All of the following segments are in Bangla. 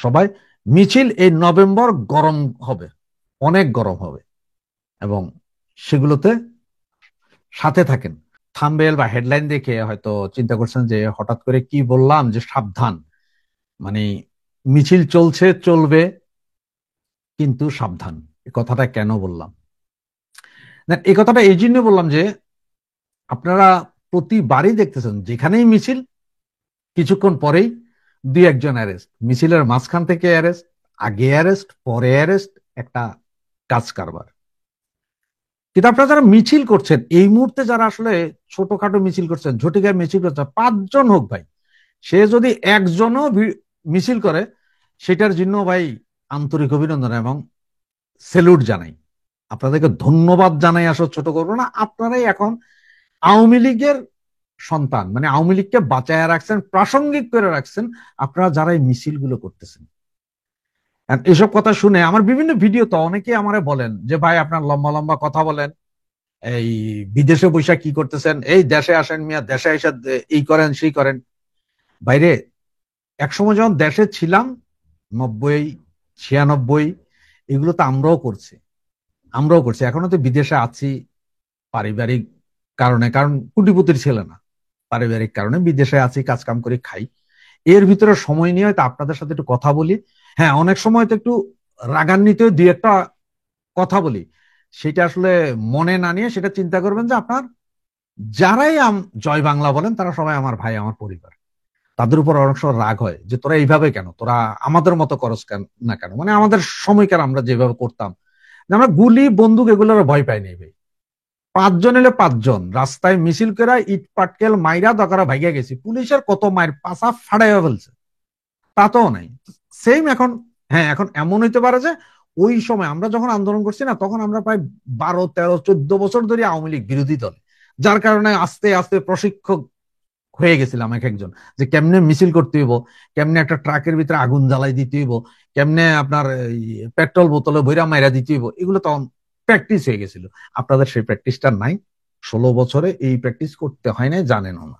সবাই মিছিল এই নভেম্বর গরম হবে, অনেক গরম হবে, এবং সেগুলোতে সাথে থাকেন। থাম্বনেল বা হেডলাইন দেখে হয়তো চিন্তা করছেন যে হঠাৎ করে কি বললাম যে সাবধান, মানে মিছিল চলছে চলবে কিন্তু সাবধান, এই কথাটা কেন বললাম? এই কথাটা এই জন্য বললাম যে আপনারা প্রতিবারই দেখতেছেন যেখানেই মিছিল কিছুক্ষণ পরেই দুই একজন অ্যারেস্ট, মিছিলের মাঝখান থেকে অ্যারেস্ট, আগে অ্যারেস্ট, পরে অ্যারেস্ট, একটা কাজ কারবার। কিন্তু আপনারা যারা মিছিল করছেন এই মুহূর্তে, যারা আসলে ছোটখাটো মিছিল করছেন, ঝটিকায় মিছিল করছেন, 5 জন হোক ভাই, সে যদি একজনও মিছিল করে সেটার জন্য ভাই আন্তরিক অভিনন্দন এবং সেলুট জানাই, আপনাদেরকে ধন্যবাদ জানাই। আসলে ছোট করবো না, আপনারাই এখন আওয়ামী লীগের সন্তান, মানে আওয়ামী লীগকে বাঁচায় রাখছেন, প্রাসঙ্গিক করে রাখছেন আপনারা যারা এই মিছিলগুলো করতেছেন। এসব কথা শুনে আমার বিভিন্ন ভিডিও তো অনেকেই আমারে বলেন যে ভাই আপনার লম্বা লম্বা কথা বলেন, এই বিদেশে বৈশা কি করতেছেন, এই দেশে আসেন মিয়া, দেশে এসে এই করেন সেই করেন। বাইরে একসময় যখন দেশে ছিলাম, 90, 96, এগুলো তো আমরাও করছি এখনো তো বিদেশে আছি পারিবারিক কারণে, কারণ কোটিপতির ছেলে না, পারিবারিক কারণে বিদেশে আছি, কাজ কাম করে খাই। এর ভিতরে সময় নিয়ে হয়তো আপনাদের সাথে একটু কথা বলি। হ্যাঁ, অনেক সময় তো একটু রাগান্বিত দুই একটা কথা বলি, সেটা আসলে মনে না নিয়ে সেটা চিন্তা করবেন যে আপনার যারাই জয় বাংলা বলেন তারা সবাই আমার ভাই, আমার পরিবার। তাদের উপর অনেক সময় রাগ হয় যে তোরা এইভাবে কেন, তোরা আমাদের মতো করস কেন না কেন, মানে আমাদের সময়কার আমরা যেভাবে করতাম, যে আমরা গুলি বন্দুক এগুলোর ভয় পাই নাই ভাই। 5 জন এলে 5 জন রাস্তায় মিছিল করে ইট পাটকেল মাইরা দরকার ভাইগা গেছি, পুলিশের কত মায়ের পাশা ফাড়াইয়া ফেলছে, তা তো নাই। সেম এখন, হ্যাঁ এখন এমন হইতে পারে যে ওই সময় আমরা যখন আন্দোলন করছি না, তখন আমরা প্রায় 12, 13, 14 বছর ধরে আওয়ামী লীগ বিরোধী দল, যার কারণে আস্তে আস্তে প্রশিক্ষক হয়ে গেছিলাম এক একজন, যে কেমনে মিছিল করতে হইব, কেমনে একটা ট্রাকের ভিতরে আগুন জ্বালাই দিতে হইব, কেমনে আপনার পেট্রোল বোতলে বইরা মাইরা দিতে হইব, এগুলো তখন প্র্যাকটিস হয়ে গেছিল। আপনাদের সেই প্র্যাকটিসটা নাই, 16 বছরে এই প্র্যাকটিস করতে হয় না, জানেন না,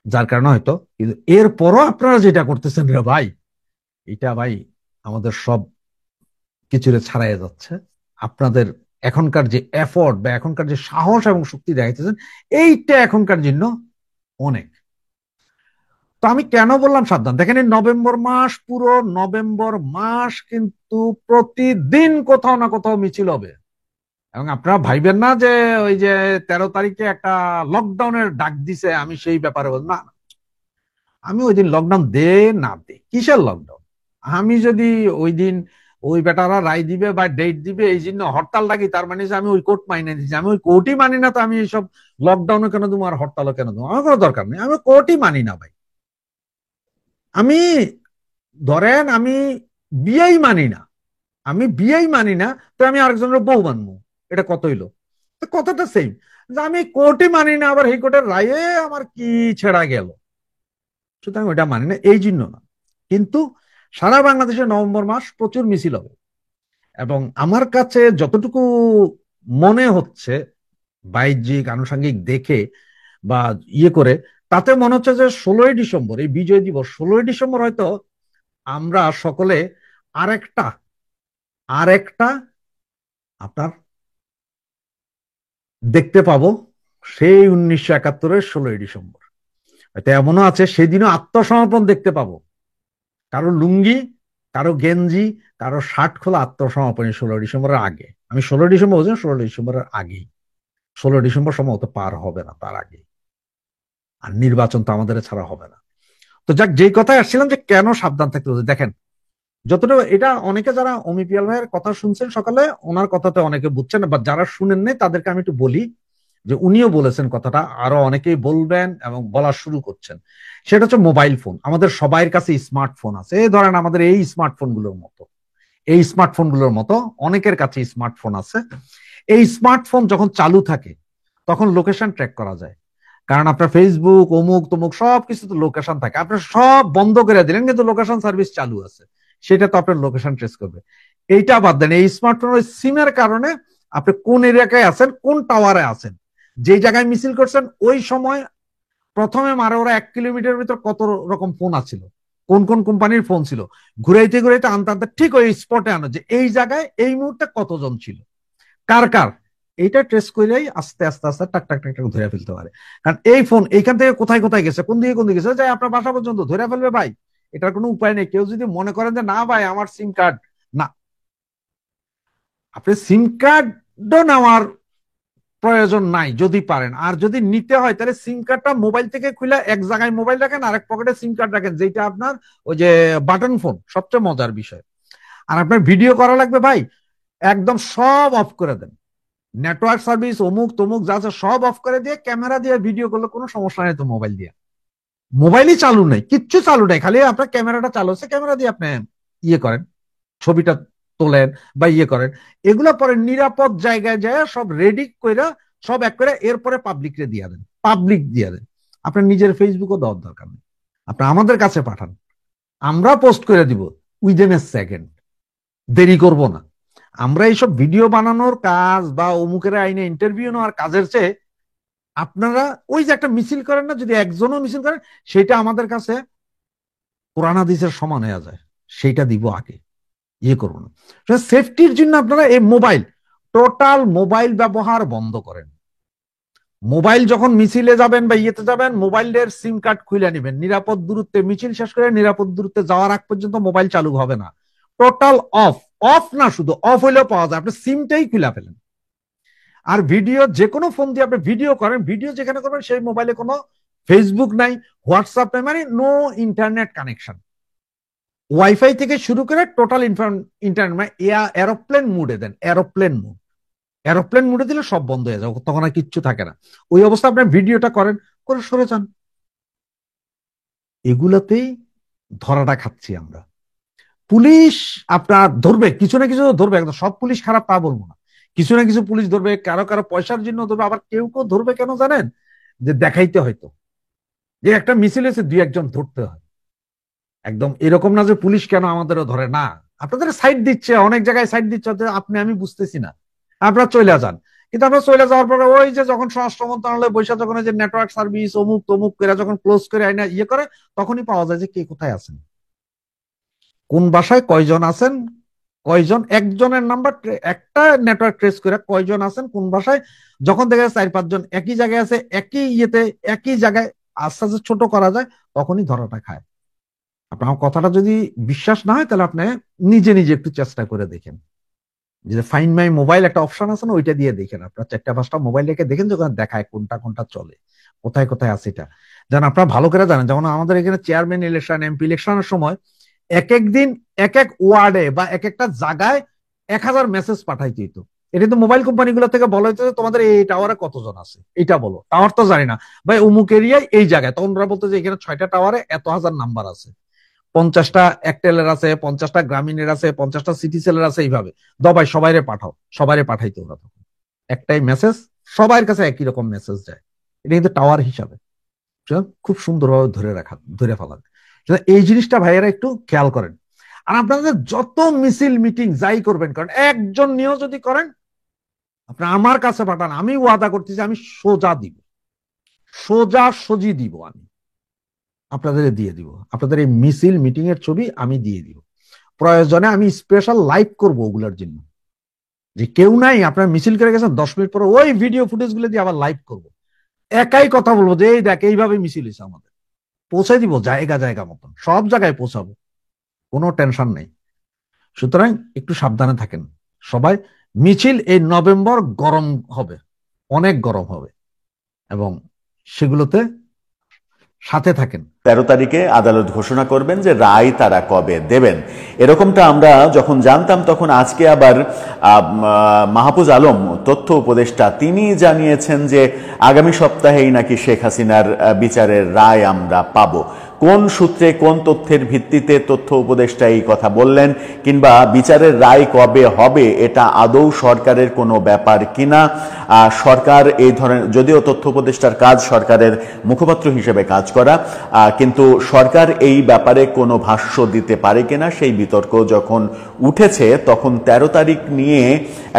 যার কারণে হয়তো। কিন্তু এরপরও আপনারা যেটা করতেছেন রে ভাই, এটা ভাই আমাদের সব কিছুরে ছাড়াই যাচ্ছে। আপনাদের এখনকার যে এফোর্ট বা এখনকার যে সাহস এবং শক্তি দেখাইতেছেন, এইটা এখনকার জন্য অনেক। তো আমি কেন বললাম সাবধান, দেখেন এই নভেম্বর মাস, পুরো নভেম্বর মাস কিন্তু প্রতিদিন কোথাও না কোথাও মিছিল হবে। এবং আপনারা ভাইবেন না যে ওই যে 13 তারিখে একটা লকডাউনের ডাক দিছে আমি সেই ব্যাপারে না, আমি ওই দিন লকডাউন দে না দে কিসের লকডাউন, আমি যদি ওই দিন ওই বেটারা রায় দিবে বা ডেট দিবে এই জন্য হরতাল লাগি, তার মানে যে আমি ওই কোর্ট মানি নিচ্ছি, আমি ওই কোর্টই মানি না, তো আমি এইসব লকডাউনে কেন দেবো আর হরতালও কেন দেবো, আমার কোনো দরকার নেই, আমি কোর্টই মানি না ভাই। আমি ধরেন আমি বিয়েই মানি না, আমি বিয়েই মানি না, তো আমি আরেকজনের বউ মানবো, এটা কত হইলো? তো কতটা সেম, যে আমি কোর্টই মানি না, আবার এই কোর্টের রায়ে আমার কি ছেড়া গেল, সুতরাং ওইটা মানি না এই জন্য না। কিন্তু সারা বাংলাদেশে নভেম্বর মাস প্রচুর মিছিল হবে, এবং আমার কাছে যতটুকু মনে হচ্ছে বাহ্যিক আনুষঙ্গিক দেখে বা ইয়ে করে, তাতে মনে হচ্ছে যে 16ই ডিসেম্বর এই বিজয় দিবস, 16ই ডিসেম্বর হয়তো আমরা সকলে আরেকটা আরেকটা আপনার দেখতে পাবো, সেই 1971-এর 16ই ডিসেম্বর। হয়তো এমনও আছে সেদিনও আত্মসমর্পণ দেখতে পাবো, কারো লুঙ্গি, কারো গেঞ্জি, কারো শার্ট খোলা আত্মসমর্পণ 16ই ডিসেম্বরের আগে। আমি 16ই ডিসেম্বর বলছি, 16ই ডিসেম্বরের আগেই, 16ই ডিসেম্বর সম্ভবত পার হবে না, তার আগে। আর নির্বাচন তো আমাদের ছাড়া হবে না। তো যাক, যেই কথায় আসছিলাম যে কেন সাবধান থাকতে হবে, দেখেন যতটুকু এটা অনেকে যারা অমি পিয়াল ভাইয়ের কথা শুনছেন সকালে, ওনার কথাতে অনেকে বুঝছেন, বা যারা শুনেন নাই তাদেরকে আমি একটু বলি যে উনিও বলেছেন কথাটা, আরো অনেকেই বলবেন এবং বলা শুরু করছেন। সেটা হচ্ছে মোবাইল ফোন, আমাদের সবাই কাছে স্মার্টফোন আছে, এই ধরেন আমাদের এই স্মার্টফোনগুলোর মতো অনেকের কাছে স্মার্টফোন আছে। এই স্মার্টফোন যখন চালু থাকে তখন লোকেশন ট্র্যাক করা যায়, কারণ আপনার ফেসবুক অমুক তমুক সবকিছু তো লোকেশন থাকে, আপনি সব বন্ধ করে দিলেন কিন্তু লোকেশন সার্ভিস চালু আছে, সেটা তো আপনার লোকেশন ট্রেস করবে। এইটা বাদ দেন, এই স্মার্টফোনের সিমের কারণে আপনি কোন এলাকায় আছেন, কোন টাওয়ারে আছেন, যে জায়গায় মিছিল করছেন ওই সময় প্রথমে মারে ওরা 1 কিলোমিটার ভিতর কত রকম ফোন আছিল, কোন কোন কোম্পানির ফোন ছিল, ঘুরাইতে ঘুরাইতে আনতে আনতে ঠিক ওই স্পটে আনো যে এই জায়গায় এই মুহূর্তে কতজন ছিল, কার কার, এইটা ট্রেস করেই আস্তে আস্তে আস্তে টাক টাক টাক টাক ধরে ফেলতে পারে। কারণ এই ফোন এইখান থেকে কোথায় কোথায় গেছে, কোন দিকে গেছে, যাই আপনার বাসা পর্যন্ত ধরে ফেলবে ভাই। এটার কোনো উপায় নেই। কেউ যদি মনে করেন যে না ভাই আমার সিম কার্ড না, আপনি সিম কার্ডও নেওয়ার প্রয়োজন নাই যদি পারেন। আর যদি নিতে হয় তাহলে সিম কার্ডটা মোবাইল থেকে খুলে এক জায়গায় মোবাইল রাখেন, আর এক পকেটে সিম কার্ড রাখেন, যেটা আপনার ওই যে বাটন ফোন, সবচেয়ে মজার বিষয়। আর আপনার ভিডিও করা লাগবে ভাই, একদম সব অফ করে দেন, নেটওয়ার্ক সার্ভিস অমুক তমুক যা আছে সব অফ করে দিয়ে ক্যামেরা দিয়ে ভিডিও করলে কোনো সমস্যা নেই। তো মোবাইল দিয়ে, মোবাইলই চালু নেই, কিচ্ছু চালু নেই, খালি আপনার ক্যামেরাটা চালু হচ্ছে, ক্যামেরা দিয়ে আপনি ইয়ে করেন, ছবিটা তোলেন বা ইয়ে করেন। এগুলো পরে নিরাপদ জায়গায় যায় সব রেডি করে সব এক করে এরপরে পাবলিকরে দিয়ে দেন, পাবলিক দিয়ে দেন। আপনার নিজের ফেসবুকও দেওয়ার দরকার নেই, আপনি আমাদের কাছে পাঠান, আমরা পোস্ট করে দিব উইদিন এ সেকেন্ড, দেরি করব না। আমরা এইসব ভিডিও বানানোর কাজ বা অমুকের আইনে ইন্টারভিউ নেওয়ার কাজের চেয়ে আপনারা ওই যে একটা মিছিল করেন না, যদি একজনও মিছিল করেন সেটা আমাদের কাছে কোরআন হাদিসের সমান হয়ে যায়, সেইটা দিব আগে, ইয়ে করবো না। সেফটির জন্য আপনারা এই মোবাইল, টোটাল মোবাইল ব্যবহার বন্ধ করেন। মোবাইল যখন মিছিলে যাবেন বা ইয়েতে যাবেন, মোবাইলের সিম কার্ড খুলে নেবেন, নিরাপদ দূরত্বে মিছিল শেষ করে নিরাপদ দূরত্বে যাওয়ার আগ পর্যন্ত মোবাইল চালু হবে না, টোটাল অফ। অফ না, শুধু অফ হইলেও পাওয়া যায়, আপনি সিমটাই খুলে ফেলেন। আর ভিডিও যে কোনো ফোন দিয়ে আপনি ভিডিও করেন, ভিডিও যেখানে করবেন সেই মোবাইলে কোনো ফেসবুক নাই, হোয়াটসঅ্যাপ নাই, মানে নো ইন্টারনেট কানেকশন। ওয়াইফাই থেকে শুরু করে টোটাল ইন্টারনেট, মানে এরোপ্লেন মুডে দেন, এরোপ্লেন মুড, এরোপ্লেন মুডে দিলে সব বন্ধ হয়ে যাবে, তখন আর কিচ্ছু থাকে না। ওই অবস্থা আপনার ভিডিওটা করেন, করে সরে যান। এগুলাতেই ধরাটা খাচ্ছি আমরা। পুলিশ আপনার ধরবে, কিছু না কিছু ধরবে, একদম সব পুলিশ খারাপ তা বলবো না, কিছু না কিছু পুলিশ ধরবে, কারো কারো পয়সার জন্য ধরবে, আবার কেউ কেউ ধরবে কেন জানেন, যে দেখাইতে হয়তো যে একটা মিছিল এসে দুই একজন ধরতে হয়। একদম এরকম না যে পুলিশ কেন আমাদেরও ধরে না, আপনাদের সাইড দিচ্ছে, অনেক জায়গায় সাইড দিচ্ছে, আপনি আমি বুঝতেছি না, আপনারা চলে যান। কিন্তু আপনারা চলে যাওয়ার পরে ওই যে যখন স্বরাষ্ট্র মন্ত্রণালয় বৈশা যখন যে নেটওয়ার্ক সার্ভিস অমুক তমুক করে যখন ক্লোজ করে আইনা ইয়ে করে, তখনই পাওয়া যায় যে কে কোথায় আছেন, কোন বাসায় কয়জন আছেন, কয়জন, একজনের নাম্বার একটা নেটওয়ার্ক ট্রেস করে কয়জন আছেন কোন বাসায়। যখন দেখা যায় 4-5 জন একই জায়গায় আছে, একই ইয়েতে একই জায়গায়, আস্তে আস্তে ছোট করা যায়, তখনই ধরাটা খায়। আপনার কথাটা যদি বিশ্বাস না হয় তাহলে আপনি নিজে নিজে একটু চেষ্টা করে দেখেন, যে ফাইন মাই মোবাইল একটা অপশন আছে না, ওইটা দিয়ে দেখেন, আপনার 4টা-5টা মোবাইল রেখে দেখেন যখন দেখায় কোনটা কোনটা চলে, কোথায় কোথায় আছে, এটা যেন আপনারা ভালো করে জানেন। যেমন আমাদের এখানে চেয়ারম্যান ইলেকশন, এমপি ইলেকশনের সময় এক এক দিন এক এক ওয়ার্ডে বা এক একটা জায়গায় 1000 মেসেজ পাঠাইতে হইতো। এটা তো মোবাইল কোম্পানিগুলো থেকে বলা হইতো যে তোমাদের এই টাওয়ারে কতজন আছে এটা বলো, টাওয়ার তো জানি না ভাই, অমুক এরিয়ায় এই জায়গায়, তখন ওরা বলতো যে এখানে 6টা টাওয়ারে এত হাজার নাম্বার আছে, 50টা এয়ারটেলের আছে, 50টা গ্রামীণের আছে, 50টা সিটি সেলের আছে, এইভাবে দবাই সবাইরে পাঠাও, সবাইরে পাঠাইতে ওরা, তখন একটাই মেসেজ, সবার কাছে একই রকম মেসেজ যায়। এটা কিন্তু টাওয়ার হিসাবে খুব সুন্দরভাবে ধরে ফেলা। এই জিনিসটা ভাইয়েরা একটু খেয়াল করেন। আর আপনাদের যত মিছিল মিটিং যাই করবেন করেন, একজন নিয়েও যদি করেন আপনি আমার কাছে পাঠান, আমি ওয়াদা করতেছি আমি সোজা দিব, সোজা সজি দিব, আমি আপনাদের দিয়ে দিব, আপনাদের এই মিছিল মিটিং এর ছবি আমি দিয়ে দিব। প্রয়োজনে আমি স্পেশাল লাইভ করব ওগুলোর জন্য, যে কেউ নাই আপনার মিছিল করে গেছেন 10 মিনিট পরে ওই ভিডিও ফুটেজ গুলো দিয়ে আবার লাইভ করব, একাই কথা বলবো যে এই দেখ এইভাবে মিছিল হয়েছে, আমাদের পৌঁছে দিব জায়গা জায়গা মতন, সব জায়গায় পৌঁছাবো, কোনো টেনশন নেই। সুতরাং একটু সাবধানে থাকেন সবাই। মিছিল এই নভেম্বর গরম হবে, অনেক গরম হবে, এবং সেগুলোতে সাথে থাকেন। 13 তারিখে আদালত ঘোষণা করবেন যে রায় তারা কবে দেবেন। এরকমটা আমরা যখন জানতাম, তখন আজকে আবার মাহফুজ আলম তথ্য উপদেষ্টা তিনি জানিয়েছেন যে আগামী সপ্তাহেই নাকি শেখ হাসিনার বিচারের রায় আমরা পাবো। কোন সূত্রে, কোন তথ্যের ভিত্তিতে তথ্য উপদেষ্টা এই কথা বললেন, কিংবা বিচারের রায় কবে হবে এটা আদৌ সরকারের কোনো ব্যাপার কিনা? সরকার এই ধরনের, যদিও তথ্য উপদেষ্টার কাজ সরকারের মুখপাত্র হিসেবে কাজ করা, কিন্তু সরকার এই ব্যাপারে কোনো ভাষ্য দিতে পারে কিনা সেই বিতর্ক যখন উঠেছে, তখন 13 তারিখ নিয়ে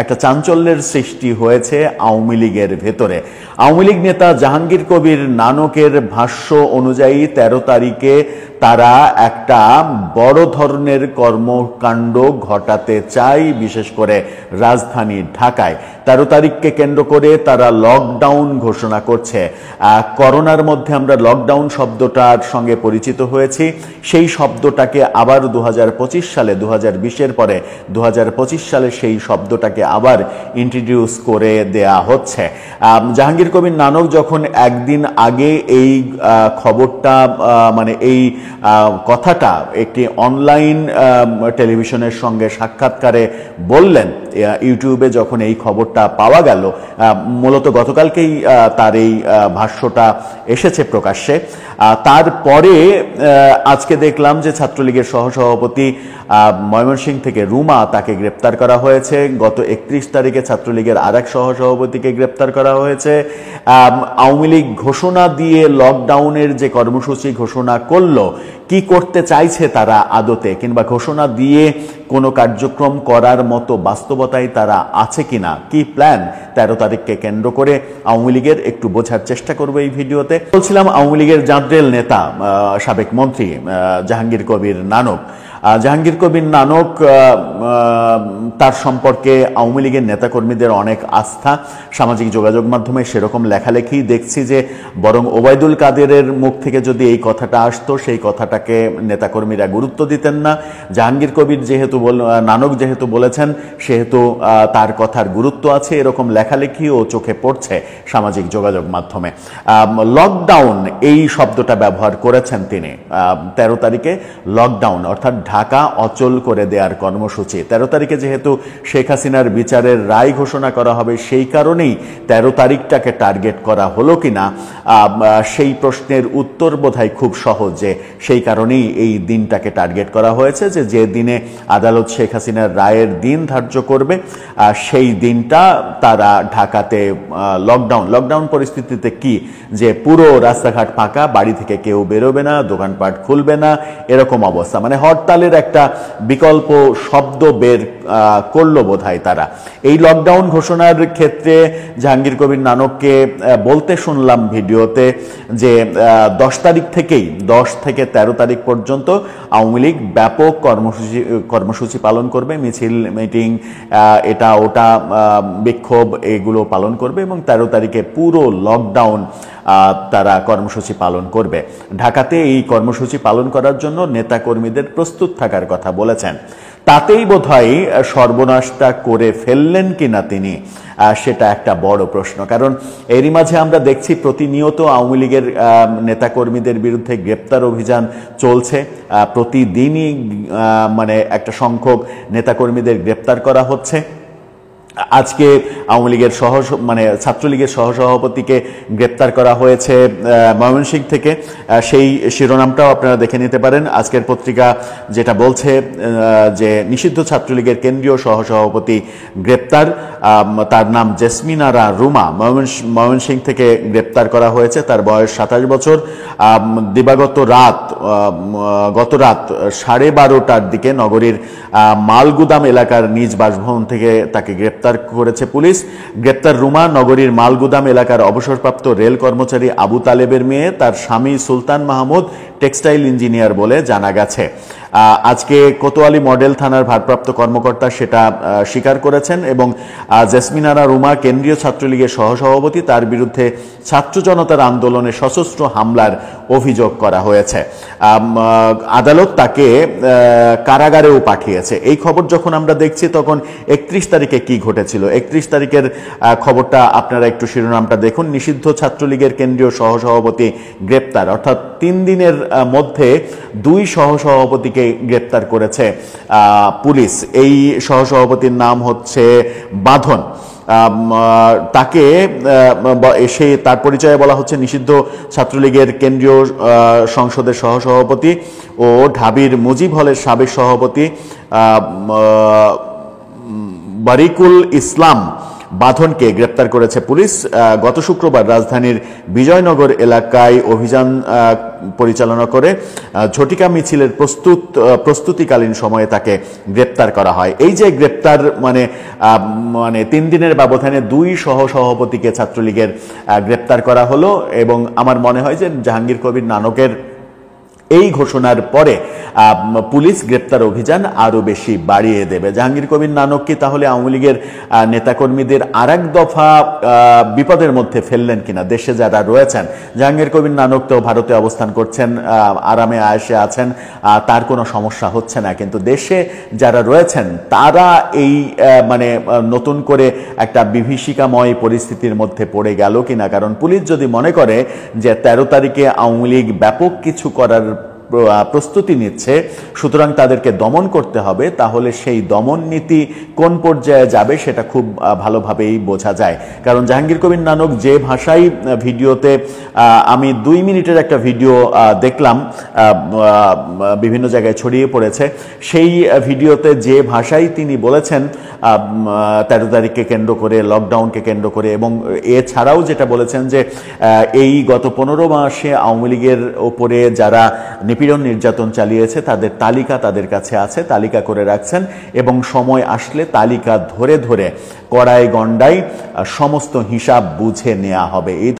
একটা চাঞ্চল্যের সৃষ্টি হয়েছে আওয়ামী লীগের ভেতরে। আওয়ামী লীগ নেতা জাহাঙ্গীর কবির নানকের ভাষ্য অনুযায়ী 13 তারিখে তারা একটা বড় ধরনের কর্মকাণ্ড ঘটাতে চায়, বিশেষ করে রাজধানী ঢাকায়। 13 তারিখকে কেন্দ্র করে তারা লকডাউন ঘোষণা করছে। করোনার মধ্যে আমরা লকডাউন শব্দটার সঙ্গে পরিচিত হয়েছি, সেই শব্দটাকে আবার 2025 সালে, 2020-এর পরে 2025 সালে সেই শব্দটাকে আবার ইন্ট্রোডিউস করে দেয়া হচ্ছে। জাহাঙ্গীর কবির নানক যখন একদিন আগে এই খবরটা মানে এই কথাটা একটি অনলাইন টেলিভিশনের সঙ্গে সাক্ষাৎকারে বললেন, ইউটিউবে যখন এই খবরটা পাওয়া গেল, মূলত গতকালকেই তার এই ভাষ্যটা এসেছে প্রকাশ্যে। তারপরে আজকে দেখলাম যে ছাত্রলীগের সহসভাপতি ময়মনসিংহ থেকে রুমা, তাকে গ্রেপ্তার করা হয়েছে। গত 31 তারিখে ছাত্রলীগের আরেক সহসভাপতিকে গ্রেপ্তার করা হয়েছে। আওয়ামী লীগ ঘোষণা দিয়ে লকডাউনের যে কর্মসূচি ঘোষণা করলো, কি করতে চাইছে তারা আদতে, কিংবা ঘোষণা দিয়ে কোনো কার্যক্রম করার মতো বাস্তবতায় তারা আছে কিনা, কি প্ল্যান 13 তারিখকে কেন্দ্র করে আওয়ামী লীগের, একটু বোঝার চেষ্টা করবো এই ভিডিওতে। বলছিলাম আওয়ামী লীগের জাদ্রেল নেতা সাবেক মন্ত্রী জাহাঙ্গীর কবির নানক। জাহাঙ্গীর কবির নানক, তার সম্পর্কে আওয়ামী লীগের নেতাকর্মীদের অনেক আস্থা। সামাজিক যোগাযোগ মাধ্যমে সেরকম লেখালেখি দেখছি যে বরং ওবায়দুল কাদেরের মুখ থেকে যদি এই কথাটা আসতো, সেই কথাটাকে নেতাকর্মীরা গুরুত্ব দিতেন না। জাহাঙ্গীর কবির যেহেতু নানক যেহেতু বলেছেন, সেহেতু তার কথার গুরুত্ব আছে, এরকম লেখালেখি ও চোখে পড়ছে সামাজিক যোগাযোগ মাধ্যমে। লকডাউন এই শব্দটা ব্যবহার করেছেন তিনি। 13 তারিখে লকডাউন অর্থাৎ ঢাকা অচল করে দেওয়ার কর্মসূচি। 13 তারিখে যেহেতু শেখ হাসিনার বিচারের রায় ঘোষণা করা হবে, সেই কারণেই 13 তারিখটাকে টার্গেট করা হলো কিনা, সেই প্রশ্নের উত্তর বোধহয় খুব সহজ, যে সেই কারণেই এই দিনটাকে টার্গেট করা হয়েছে, যে দিনে আদালত শেখ হাসিনার রায়ের দিন ধার্য করবে, সেই দিনটা তারা ঢাকাতে লকডাউন পরিস্থিতিতে কি, যে পুরো রাস্তাঘাট ফাঁকা, বাড়ি থেকে কেউ বেরোবে না, দোকানপাট খুলবে না, এরকম অবস্থা। মানে হরতালের একটা বিকল্প শব্দ বের করলো বোধহয় তারা। এই লকডাউন ঘোষণার ক্ষেত্রে জাহাঙ্গীর কবির নানককে বলতে শুনলাম ভিডিওতে যে 10 তারিখ থেকেই 10 থেকে 13 তারিখ পর্যন্ত আওয়ামী লীগ ব্যাপক কর্মসূচি পালন করবে, মিছিল, মিটিং, এটা ওটা, বিক্ষোভ, এগুলো পালন করবে, এবং 13 তারিখে পুরো লকডাউন তারা কর্মসূচি পালন করবে। ঢাকাতে এই কর্মসূচি পালন করার জন্য নেতাকর্মীদের প্রস্তুত থাকার কথা বলেছেন। তাতেই বোধহয় সর্বনাশটা করে ফেললেন কিনা তিনি, সেটা একটা বড় প্রশ্ন। কারণ এরই মাঝে আমরা দেখছি প্রতিনিয়ত আওয়ামী লীগের নেতাকর্মীদের বিরুদ্ধে গ্রেপ্তার অভিযান চলছে। প্রতিদিনই মানে একটা সংখ্যক নেতাকর্মীদের গ্রেপ্তার করা হচ্ছে। আজকে আওয়ামী লীগের ছাত্রলীগের সহসভাপতিকে গ্রেপ্তার করা হয়েছে ময়মনসিংহ থেকে। সেই শিরোনামটাও আপনারা দেখে নিতে পারেন। আজকের পত্রিকা যেটা বলছে যে নিষিদ্ধ ছাত্রলীগের কেন্দ্রীয় সহসভাপতি গ্রেপ্তার, তার নাম জেসমিন আরা রুমা, ময়মনসিংহ থেকে গ্রেপ্তার করা হয়েছে। তার বয়স 27 বছর। গত রাত 12:30টার দিকে নগরীর মালগুদাম এলাকার নিজ বাসভবন থেকে তাকে গ্রেপ্তার করেছে পুলিশ। গ্রেপ্তার রুমা নগরীর মালগুদাম এলাকার অবসরপ্রাপ্ত রেল কর্মচারী আবু তালেবের মেয়ে। তার স্বামী সুলতান মাহমুদ টেক্সটাইল ইঞ্জিনিয়ার বলে জানা গেছে। আজকে কোতোয়ালি মডেল থানার ভারপ্রাপ্ত কর্মকর্তা সেটা স্বীকার করেছেন, এবং জেসমিন আরা রুমা কেন্দ্রীয় ছাত্রলীগের সহসভাপতি। তার বিরুদ্ধে ছাত্র জনতার আন্দোলনে সশস্ত্র হামলার অভিযোগ করা হয়েছে। আদালত তাকে কারাগারেও পাঠিয়েছে। এই খবর যখন আমরা দেখছি, তখন 31 তারিখে কি ঘটেছিল, 31 তারিখের খবরটা আপনারা একটু শিরোনামটা দেখুন। নিষিদ্ধ ছাত্রলীগের কেন্দ্রীয় সহসভাপতি গ্রেপ্তার, অর্থাৎ 3 দিনের মধ্যে 2 সহসভাপতিকে গ্রেপ্তার করেছে পুলিশ। এই সহসভাপতির নাম হচ্ছে বাঁধন। তাকে তার পরিচয়ে বলা হচ্ছে নিষিদ্ধ ছাত্রলীগের কেন্দ্রীয় সংসদের সহসভাপতি ও ঢাবির মুজিব হলের সাবেক সভাপতি বারিকুল ইসলাম বাঁধনকে গ্রেপ্তার করেছে পুলিশ। গত শুক্রবার রাজধানীর বিজয়নগর এলাকায় অভিযান পরিচালনা করে ঝটিকা মিছিলের প্রস্তুতিকালীন সময়ে তাকে গ্রেপ্তার করা হয়। এই যে গ্রেপ্তার, মানে 3 দিনের ব্যবধানে 2 সহসভাপতিকে ছাত্রলীগের গ্রেপ্তার করা হলো, এবং আমার মনে হয় যে জাহাঙ্গীর কবির নানকের এই ঘোষণার পরে পুলিশ গ্রেপ্তার অভিযান আরো বেশি বাড়িয়ে দেবে। জাহাঙ্গীর কবির নানক কি তাহলে আওয়ামী লীগের নেতাকর্মীদের আরেক দফা বিপদের মধ্যে ফেললেন কিনা? দেশে যারা রয়েছেন, জাহাঙ্গীর কবির নানক তো ভারতে অবস্থান করছেন, আরামে আয়েশে আছেন, তার কোনো সমস্যা হচ্ছে না, কিন্তু দেশে যারা রয়েছেন তারা এই মানে নতুন করে একটা বিভীষিকাময় পরিস্থিতির মধ্যে পড়ে গেল কিনা। কারণ পুলিশ যদি মনে করে যে 13 তারিখে আওয়ামী লীগ ব্যাপক কিছু করার প্রস্তুতি নিচ্ছে, সুতরাং তাদেরকে দমন করতে হবে, তাহলে সেই দমন নীতি কোন পর্যায়ে যাবে সেটা খুব ভালোভাবেই বোঝা যায়। কারণ জাহাঙ্গীর কবির নানক যে ভাষায় ভিডিওতে, আমি 2 মিনিটের একটা ভিডিও দেখলাম, বিভিন্ন জায়গায় ছড়িয়ে পড়েছে, সেই ভিডিওতে যে ভাষায় তিনি বলেছেন 13 তারিখকে কেন্দ্র করে, লকডাউনকে কেন্দ্র করে, এবং এছাড়াও যেটা বলেছেন যে এই গত 15 মাসে আওয়ামী লীগের ওপরে যারা নিপীড়ন নির্যাতন চালিয়েছে তাদের তালিকা তাদের কাছে আছে, তালিকা করে রাখছেন, এবং সময় আসলে তালিকা ধরে ধরে কড়ায় গণ্ডায় সমস্ত হিসাব বুঝে নেওয়া হবে। এই